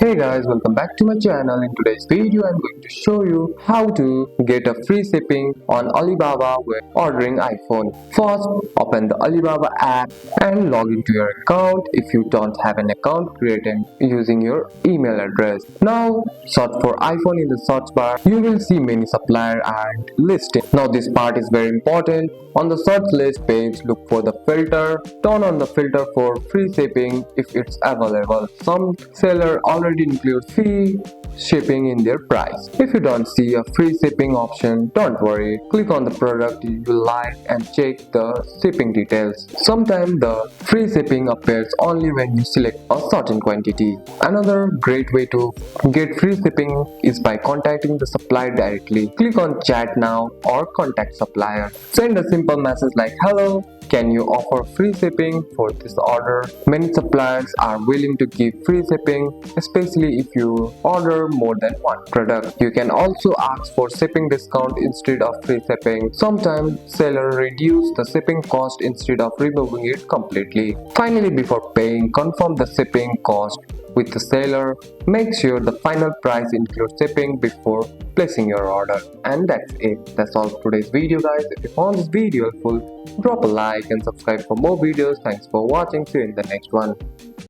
Hey guys, welcome back to my channel. In today's video, I'm going to show you how to get a free shipping on Alibaba when ordering iPhone. First, open the Alibaba app and log into your account. If you don't have an account, create it using your email address. Now, search for iPhone in the search bar. You will see many supplier and listing. Now, this part is very important. On the search list page, look for the filter. Turn on the filter for free shipping if it's available. Some seller already include free shipping in their price. If you don't see a free shipping option, don't worry. Click on the product you like and check the shipping details. Sometimes the free shipping appears only when you select a certain quantity. Another great way to get free shipping is by contacting the supplier directly. Click on chat now or contact supplier. Send a simple message like hello, can you offer free shipping for this order? Many suppliers are willing to give free shipping, especially if you order more than one product. You can also ask for shipping discount instead of free shipping. Sometimes sellers reduce the shipping cost instead of removing it completely. Finally, before paying, confirm the shipping cost with the seller. Make sure the final price includes shipping before placing your order. And that's it. That's all for today's video, guys. If you found this video helpful, drop a like and subscribe for more videos. Thanks for watching. See you in the next one.